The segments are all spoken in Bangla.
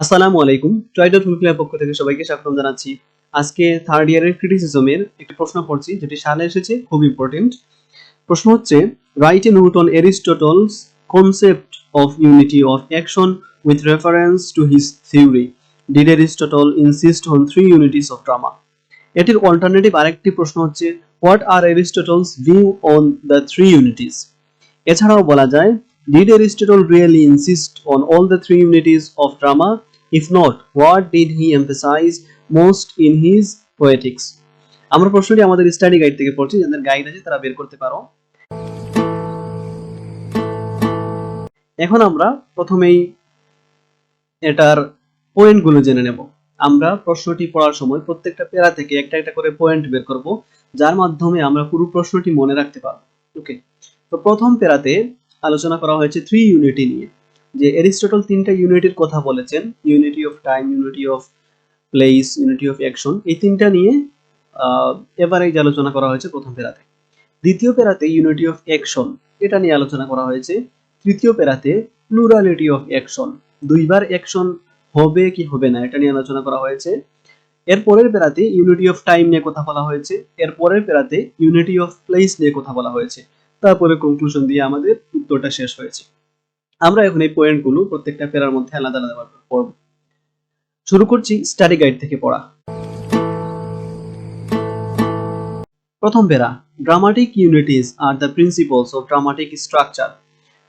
আসসালামু আলাইকুম। Try.Fulfil এর পক্ষ থেকে সবাইকে স্বাগতম জানাচ্ছি। আজকে থার্ড ইয়ারের ক্রিটিসিজমের একটি প্রশ্ন পড়ছি যেটি সালে এসেছে, খুব ইম্পর্টেন্ট। প্রশ্ন হচ্ছে, write a note on Aristotle's concept of unity of action with reference to his theory. Did Aristotle insist on three unities of drama? এটির অল্টারনেটিভ আরেকটি প্রশ্ন হচ্ছে, what are Aristotle's view on the three unities? এছাড়াও বলা যায়, did Aristotle really insist on all the three unities of drama? If not, what did he emphasize most in his poetics? আমরা প্রশ্নটি আমাদের স্টাডি গাইড থেকে পড়ছি, যাদের গাইড আছে তারা বের করতে পারো। এখন আমরা প্রথমেই এটার পয়েন্টগুলো জেনে নেব। আমরা প্রশ্নটি পড়ার সময় প্রত্যেকটা প্যারা থেকে একটা একটা করে পয়েন্ট বের করব, যার মাধ্যমে আমরা পুরো প্রশ্নটি মনে রাখতে পারব। ওকে, তো প্রথম প্যারাতে আলোচনা করা হয়েছে থ্রি ইউনিটি নিয়ে, যে এরিস্টটল তিনটা ইউনিটির কথা বলেছেন, unity of time, unity of place, unity of action. এই তিনটা নিয়ে এভারেজ আলোচনা করা হয়েছে প্রথম প্যারাতে। দ্বিতীয় প্যারাতে ইউনিটি অফ অ্যাকশন, এটা নিয়ে আলোচনা করা হয়েছে। তৃতীয় প্যারাতে প্লুরালিটি অফ অ্যাকশন, দুইবার অ্যাকশন হবে কি হবে না এটা নিয়ে আলোচনা করা হয়েছে। এর পরের প্যারাতে ইউনিটি অফ টাইম নিয়ে কথা বলা হয়েছে। এর পরের প্যারাতে ইউনিটি অফ প্লেস নিয়ে কথা বলা হয়েছে। তারপরে কনক্লুশন দিয়ে আমাদের উত্তরটা শেষ হয়েছে। আমরা এখন এই পয়েন্টগুলো প্রত্যেকটা প্যারার মধ্যে আলাদা আলাদা পড়ব। শুরু করছি স্টাডি গাইড থেকে পড়া। প্রথম para, dramatic unities are the principles of dramatic structure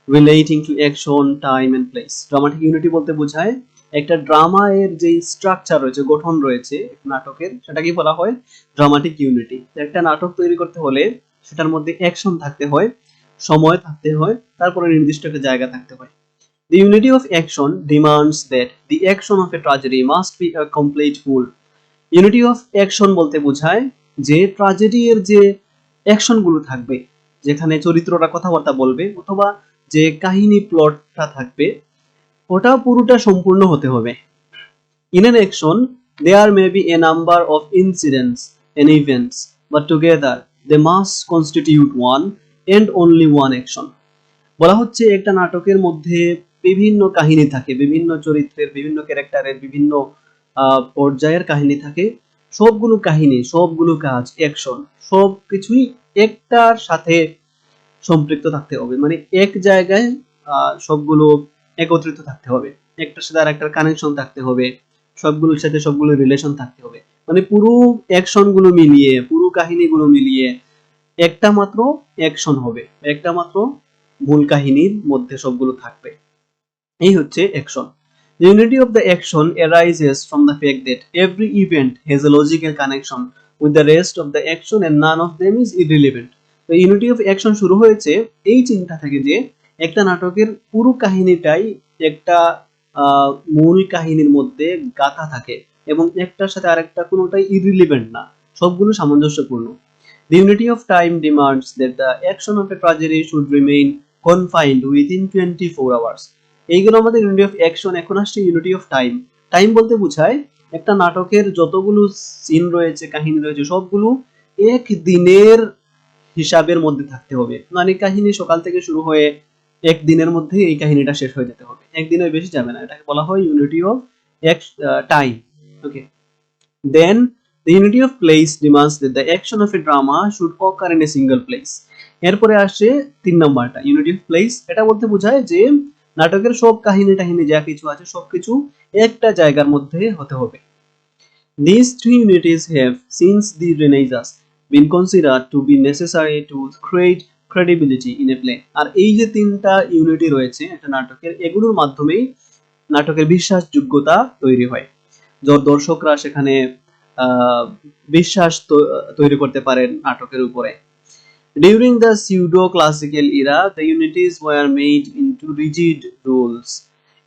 relating to action, time and place. Dramatic unity বলতে বোঝায় একটা ড্রামা এর যে স্ট্রাকচার রয়েছে, গঠন রয়েছে নাটকের, সেটাকে বলা হয় ড্রামাটিক ইউনিটি। একটা নাটক তৈরি করতে হলে সেটার মধ্যে অ্যাকশন থাকতে হয়, সময় থাকতে হয়, তারপরে নির্দিষ্ট একটা জায়গা থাকতে হয়। The unity of action demands that the action of a tragedy must be a complete whole. Unity of action বলতে বোঝায় যে ট্র্যাজেডি এর যে অ্যাকশন গুলো থাকবে, যেখানে চরিত্ররা কথাবার্তা বলবে অথবা যে কাহিনী প্লটটা থাকবে, ওটা পুরোটা সম্পূর্ণ হতে হবে। In an action there may be a number of incidents and events, but together they must constitute one and only one action. বলা হচ্ছে একটা নাটকের মধ্যে বিভিন্ন কাহিনী থাকে, বিভিন্ন চরিত্রের, বিভিন্ন ক্যারেক্টারের, বিভিন্ন পর্যায়ের কাহিনী থাকে। সবগুলো কাহিনী, সবগুলো কাজ, অ্যাকশন, সবকিছুই একটার সাথে সম্পৃক্ত থাকতে হবে, মানে এক জায়গায় সবগুলো একত্রিত থাকতে হবে, একটার সাথে আরেকটার কানেকশন থাকতে হবে, সবগুলোর সাথে সবগুলো রিলেশন থাকতে হবে, মানে পুরো অ্যাকশন গুলো মিলিয়ে, পুরো কাহিনীগুলো মিলিয়ে একটা মাত্র অ্যাকশন হবে, একটা মাত্র মূল কাহিনীর মধ্যে সবগুলো থাকবে। এই হচ্ছে action. The unity of the action arises from the fact that every event has a logical connection with the rest of the action and none of them is irrelevant. তো ইউনিটি অফ অ্যাকশন শুরু হয়েছে এই চিন্তা থেকে যে একটা নাটকের পুরো কাহিনীটাই একটা মূল কাহিনীর মধ্যে গাঁথা থাকে এবং একটার সাথে আরেকটা কোনোটাই ইররিলেভেন্ট না, সবগুলো সামঞ্জস্যপূর্ণ। The unity of time demands that the action of a tragedy should remain confined within 24 hours. এইগুলো আমাদের ইউনিটি অফ অ্যাকশন। এখন আসছে ইউনিটি অফ টাইম। টাইম বলতে বোঝায় একটা নাটকের যতগুলো সিন রয়েছে, কাহিনী রয়েছে, সবগুলো এক দিনের হিসাবের মধ্যে থাকতে হবে, মানে কাহিনী সকাল থেকে শুরু হয়ে এক দিনের মধ্যে এই কাহিনীটা শেষ হয়ে যেতে হবে, একদিনের বেশি যাবে না। এটাকে বলা হয় unity of time. Okay, then the unity of place demands that the action of a drama should occur in a single place. এরপরে আসে 3 নাম্বারটা, ইউনিটি অফ প্লেস। এটা বলতে বোঝায় যে নাটকের সব কাহিনী টাহিনী যা কিছু আছে সবকিছু একটা জায়গার মধ্যে হতে হবে। These three unities have since the Renaissance been considered to be necessary to create credibility in a play. আর এই যে তিনটা ইউনিটি রয়েছে একটা নাটকের, এগুলোর মাধ্যমেই নাটকের বিশ্বাসযোগ্যতা তৈরি হয়, দর্শকরা সেখানে বিশ্বাস তৈরি করতে পারেন নাটকের উপরে। During the pseudo-classical era, the unities were made into rigid rules,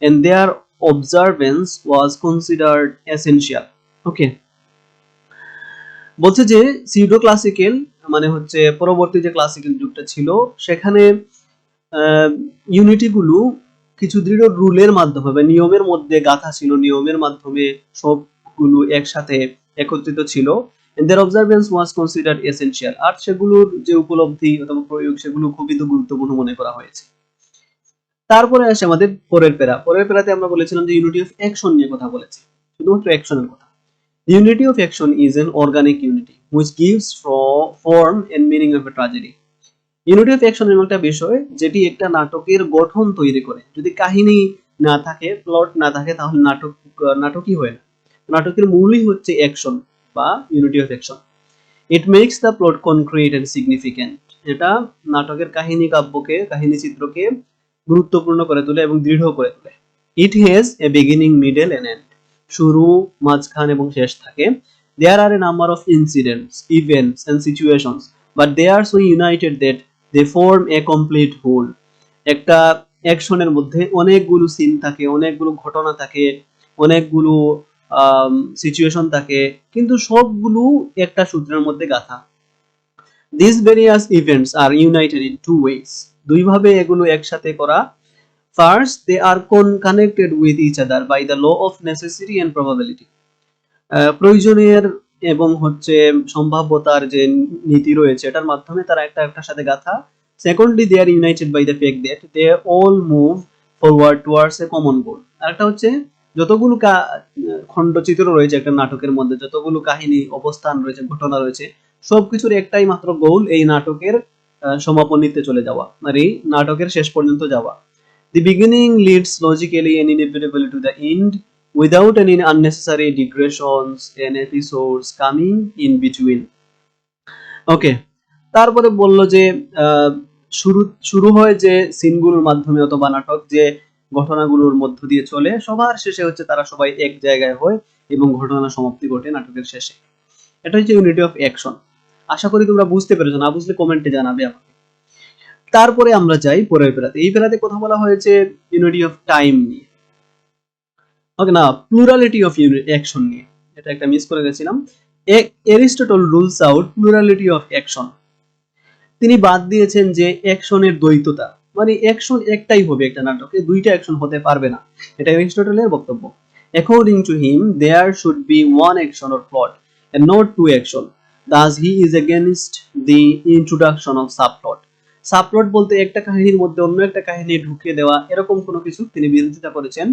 and their observance was considered essential. Okay. বলছে যে সিউডো ক্লাসিক্যাল মানে হচ্ছে পরবর্তী যে ক্লাসিক্যাল যুগটা ছিল, সেখানে ইউনিটিগুলো কিছু দৃঢ় রুলের মাধ্যমে বা নিয়মের মধ্যে গাঁথা ছিল, নিয়মের মাধ্যমে সবগুলো একসাথে একত্রিত ছিল। and their observance was considered essential, আর সেগুলোর যে উপলব্ধি অথবা প্রয়োগ সেগুলো খুবই তো গুরুত্বপূর্ণ মনে করা হয়েছে। তারপরে আসে আমাদের পরের প্যারা। পরের প্যারাতে আমরা বলেছিলাম যে ইউনিটি অফ অ্যাকশন নিয়ে কথা বলেছি, শুধুমাত্র অ্যাকশনের কথা। Unity of action is an organic unity which gives form and meaning of a tragedy. Unity of action এমন একটা বিষয় যেটি একটা নাটকের গঠন তৈরি করে। যদি কাহিনী না থাকে, প্লট না থাকে, তাহলে নাটকই হয় না। নাটকের মূলই হচ্ছে অ্যাকশন বা unity of action. It makes the plot concrete and significant. এটা নাটকের কাহিনী চিত্রকে গুরুত্বপূর্ণ করে তোলে এবং দৃঢ় করে তোলে। It has a beginning, middle and end. শুরু, মাঝখান এবং শেষ থাকে। There are a number of incidents, events and situations, but they are so united that they form a complete whole. একটা অ্যাকশনের মধ্যে অনেকগুলো সিন থাকে, অনেকগুলো ঘটনা থাকে, অনেকগুলো সিচুয়েশন থাকে, কিন্তু সবগুলো একটা সূত্রের মধ্যে গাঁথা। These various events are united in two ways. দুই ভাবে এগুলো একসাথে করা। First, they are connected with each other by the law of necessity and probability. প্রয়োজনের এবং হচ্ছে সম্ভাব্যতার যে নীতি রয়েছে, এটার মাধ্যমে তারা একটার সাথে গাঁথা। Secondly, they are united by the fact that they all move forward towards a common goal. আরেকটা হচ্ছে যতগুলো খণ্ডচিত্র রয়েছে একটা নাটকের মধ্যে, যতগুলো কাহিনী, অবস্থান রয়েছে, ঘটনা রয়েছে, সবকিছুর একটাই মাত্র গোল, এই নাটকের সমাপনীতে চলে যাওয়া, আর এই নাটকের শেষ পর্যন্ত যাওয়া। The beginning leads logically and inevitably to the end without any unnecessary digressions and episodes coming in between. ওকে, তারপরে বললো যে শুরু হয় যে সিনগুলোর মাধ্যমে অথবা নাটক যে ঘটনাগুলোর মধ্য দিয়ে চলে, সবার শেষে হচ্ছে তারা সবাই এক জায়গায় হয় এবং ঘটনা সমাপ্তি ঘটে নাটকের শেষে। এটা হচ্ছে ইউনিটি অফ অ্যাকশন। আশা করি তোমরা বুঝতে পেরেছো, না বুঝলে কমেন্টে জানাবে আমাকে। তারপরে আমরা যাই পরের প্যারাতে। এই প্যারাতে কথা বলা হয়েছে ইউনিটি অফ টাইম নিয়ে, ওকে না, প্লুরালিটি অফ অ্যাকশন নিয়ে। এটা একটা মিস করে গেছিলাম। Aristotle rules out plurality of action. তিনি বাদ দিয়েছেন যে অ্যাকশনের দ্বৈততা, মানে অ্যাকশন একটাই হবে একটা নাটকে, দুইটা অ্যাকশন হতে পারবে না। এটা এরিস্টটলের বক্তব্য। According to him there should be one action or plot and not two action. Thus he is against the introduction of subplot. Subplot বলতে একটা কাহিনীর মধ্যে অন্য একটা কাহিনী ঢুকিয়ে দেওয়া, এরকম কোনো কিছু তিনি বিরোধিতা করেছেন।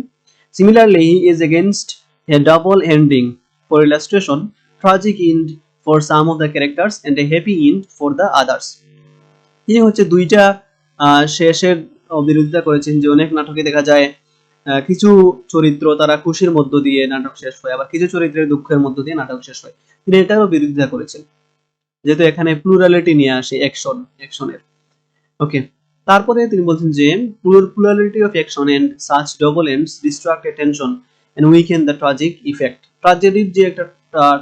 Similarly, he is against a double ending. For illustration, tragic end for some of the characters and a happy end for the others. তিনি হচ্ছে দুইটা শেষের বিরোধিতা করেছেন, যে অনেক নাটকে দেখা যায় কিছু চরিত্র তারা খুশির মধ্য দিয়ে নাটক শেষ হয়, আবার কিছু চরিত্রের দুঃখের মধ্য দিয়ে নাটক শেষ হয়। তিনি এটারও বিরোধিতা করেছেন, যেহেতু এখানে প্লুরালিটি নিয়ে আসে অ্যাকশনের। ওকে, তারপরে তিনি বলছেন যে plurality of action and such double ends distract attention and weaken the tragic effect. ট্র্যাজেডির যে একটা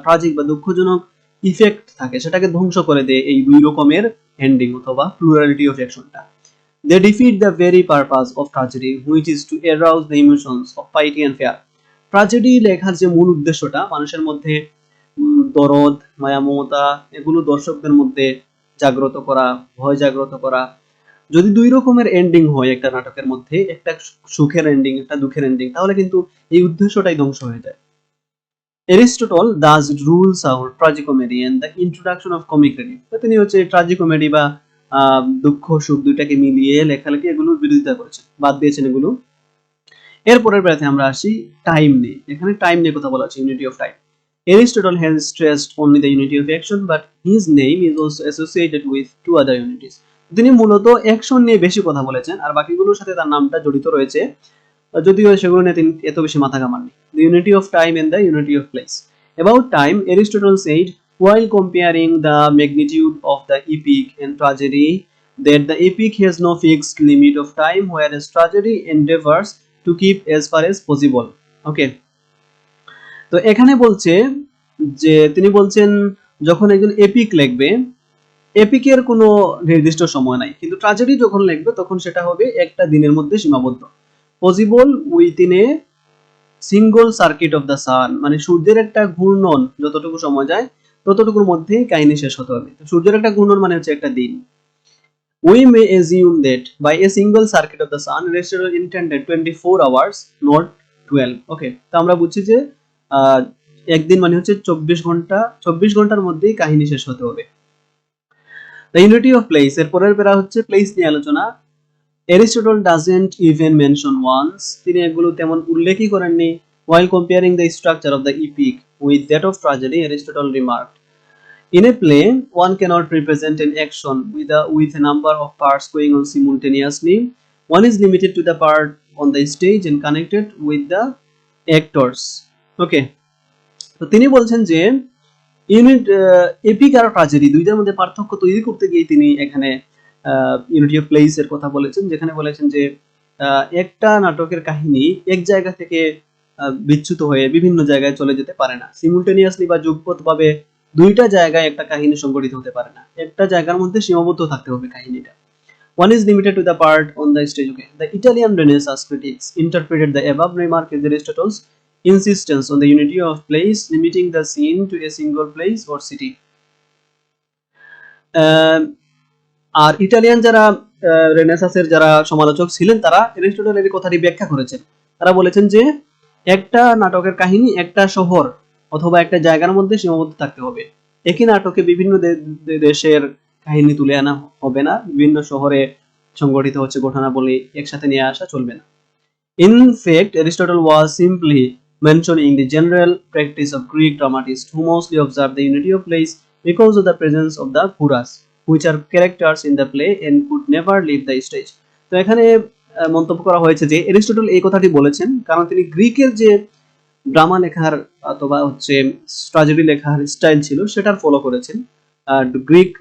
ট্র্যাজিক বা দুঃখজনক ইফেক্ট থাকে, সেটাকে ধ্বংস করে দেয় এই দুই রকমের এন্ডিং অথবা plurality of অ্যাকশনটা। They defeat the very purpose of tragedy, which is to arouse the emotions of piety and fear. Tragedy লেখার যে মূল উদ্দেশ্যটা, মানুষের মধ্যে দরদ, মায়া, মমতা, এগুলো দর্শকদের মধ্যে জাগ্রত করা, ভয় জাগ্রত করা। যদি দুই রকমের এন্ডিং হয় একটা নাটকের মধ্যে, একটা সুখের এন্ডিং, একটা দুঃখের এন্ডিং, তাহলে কিন্তু এই উদ্দেশ্যটাই ধ্বংস হয়ে যায়। Aristotle thus rules out tragicomedy and the introduction of comic relief. তিনি হচ্ছে ট্রাজিকমেডি বা দুঃখ সুখ দুইটাকে মিলিয়ে লেখালেখি এগুলোর বিরোধিতা করেছেন, বাদ দিয়েছেন এগুলো। এরপরের ব্যাপারে আমরা আসি টাইম নিয়ে। এখানে টাইম নিয়ে কথা বলা হচ্ছে, unity of time. Aristotle has stressed only the unity of action, but his name is also associated with two other unities. তিনি মূলত অ্যাকশন নিয়ে বেশি কথা বলেছেন, আর বাকিগুলোর সাথে তার নামটা জড়িত রয়েছে, যদিও সেগুলো নিয়ে তিনি এত বেশি মাথা ঘামাননি। The unity of time and the unity of place. About time, Aristotle said, while comparing the magnitude of the epic and tragedy, that the epic has no fixed limit of time, whereas tragedy endeavors to keep as far as possible. Okay. তো এখানে বলছে যে তিনি বলছেন যখন একজন এপিক লিখবে, এপিকের কোনো নির্দিষ্ট সময় নাই, কিন্তু ট্র্যাজেডি যখন লিখবে তখন সেটা হবে একটা দিনের মধ্যে সীমাবদ্ধ। Possible within a single circuit of the sun, মানে সূর্যের একটা ঘূর্ণন যতটুকু সময় যায় ততটুকুর মধ্যেই কাহিনী শেষ হতে হবে। সূর্যের একটা ঘূর্ণন মানে হচ্ছে একটা দিন। We may assume that by a single circuit of the sun, Aristotle intended 24 hours, not 12. Okay, তো আমরা বুঝছি যে একদিন মানে হচ্ছে 24 ঘন্টা, 24 ঘন্টার মধ্যেই কাহিনী শেষ হতে হবে। The unity of place, এর পরের প্যারা হচ্ছে প্লেস নিয়ে আলোচনা। Aristotle doesn't even mention once, তিনি এগুলো তেমন উল্লেখই করেননি। While comparing the structure of the epic with that of tragedy, Aristotle remarked, in a play, one cannot represent an action with a number of parts going on simultaneously. One is limited to the part on the stage and connected with the actors. Okay, তো তিনি বলছেন যে ইউনিট এপিক আর ট্র্যাজেডি দুইটার মধ্যে পার্থক্য তৈরি করতে গিয়ে তিনি এখানে ইউনিটি অফ প্লেস এর কথা বলেছেন, যেখানে বলেছেন যে একটা নাটকের কাহিনী এক জায়গা থেকে বিচ্যুত হয়ে বিভিন্ন জায়গায় চলে যেতে পারে না, সিমুলটেনিয়াসলি বা যুগপৎভাবে দুইটা জায়গায় একটা কাহিনী সংঘটিত হতে পারে না, একটা জায়গার মধ্যে সীমাবদ্ধ থাকতে হবে কাহিনীটা। One is limited to the part on the stage. Okay. The Italian Renaissance critics interpreted the above remark as Aristotle's insistence on the unity of place, limiting the scene to a single place or city. আর ইটালিয়ান যারা রেনেসাসের যারা সমালোচক ছিলেন তারা এরিস্টটলের কথাটি ব্যাখ্যা করেছেন। তারা বলেছেন যে একটা নাটকের কাহিনী একটা শহর অথবা একটা জায়গার মধ্যে সীমাবদ্ধ থাকতে হবে। একই নাটকে বিভিন্ন দেশের কাহিনী তুলে আনা হবে না, বিভিন্ন শহরে সংগঠিত হচ্ছে ঘটনাবলী একসাথে নিয়ে আসা চলবে না। In fact, Aristotle was simply mentioning the general practice of Greek dramatists who mostly observe the unity of place because of the presence of the chorus, which are characters in the play and could never leave the stage. তো এখানে মন্তব্য করা হয়েছে যে এরিস্টটল এই কথাটি বলেছেন কারণ তিনি গ্রিকের যে ড্রামা লেখার অথবা হচ্ছে ট্র্যাজেডি লেখার স্টাইল ছিল সেটার ফলো করেছেন। গ্রিক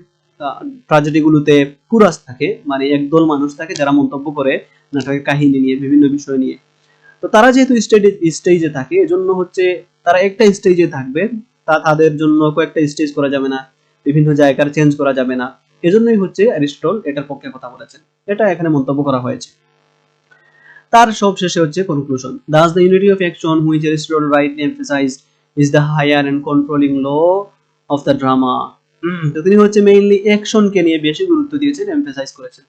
ট্র্যাজেডিগুলোতে কুরাস থাকে, মানে একদল মানুষ থাকে যারা মন্তব্য করে নাটকের কাহিনী নিয়ে বিভিন্ন বিষয় নিয়ে। তো তারা যেহেতু স্টেজে থাকে এজন্য হচ্ছে তারা একটা স্টেজে থাকবে, তাদের জন্য কয়েকটা স্টেজ করা যাবে না, বিভিন্ন জায়গার চেঞ্জ করা যাবে না, এজন্যই হচ্ছে অ্যারিস্টটল এটার পক্ষে কথা বলেছেন, এটা এখানে মন্তব্য করা হয়েছে। তার সব শেষে হচ্ছে conclusion, thus the unity of action which Aristotle rightly emphasized is the higher and controlling law of the drama. তো তিনি হচ্ছে মেইনলি অ্যাকশনকে নিয়ে বেশি গুরুত্ব দিয়েছেন, এমফাসাইজ করেছেন।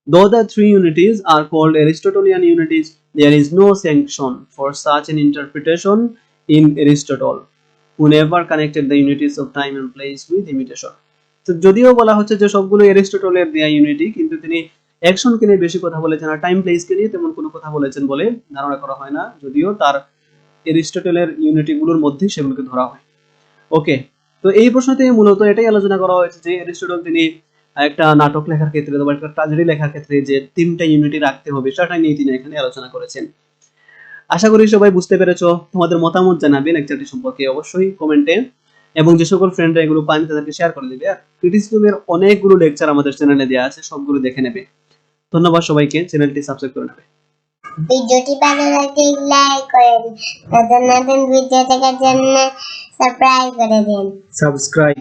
Though the three unities are called Aristotelian unities, there is no sanction for such an interpretation in Aristotle, who never connected the unities of time and place with imitation. তো যদিও বলা হচ্ছে যে সবগুলো এরিস্টটলের দেয়া ইউনিটি, কিন্তু তিনি অ্যাকশনকে নিয়ে বেশি কথা বলেছেন আর টাইম প্লেসকে নিয়ে তেমন কোনো কথা বলেছেন বলে ধারণা করা হয় না, যদিও তার এরিস্টটলের ইউনিটিগুলোর মধ্যে সেগুলোকে ধরা হয়। ওকে, তো এই প্রশ্নতে মূলত এটাই আলোচনা করা হয়েছে যে এরিস্টটল তিনি একটা নাটক লেখার ক্ষেত্রে অথবা একটা ট্র্যাজেডি লেখার ক্ষেত্রে যে তিনটা ইউনিটি রাখতে হবে সেটা নিয়ে তিনি এখানে আলোচনা করেছেন। আশা করি সবাই বুঝতে পেরেছো। তোমাদের মতামত জানাবে লেকচারটি সম্পর্কে অবশ্যই কমেন্টে, এবং যে সকল ফ্রেন্ডরা এগুলো পান তাদেরকে শেয়ার করে দিবে। আর ক্রিটিসিজমের অনেকগুলো লেকচার আমাদের চ্যানেলে দেওয়া আছে, সবগুলো দেখে নেবে। ধন্যবাদ সবাইকে, চ্যানেলটি সাবস্ক্রাইব করে নেবে। ভিডিওটি ভালো লাগলে লাইক করেন, নতুন নতুন ভিডিও দেখার জন্য সাবস্ক্রাইব করে দিন। সাবস্ক্রাইব।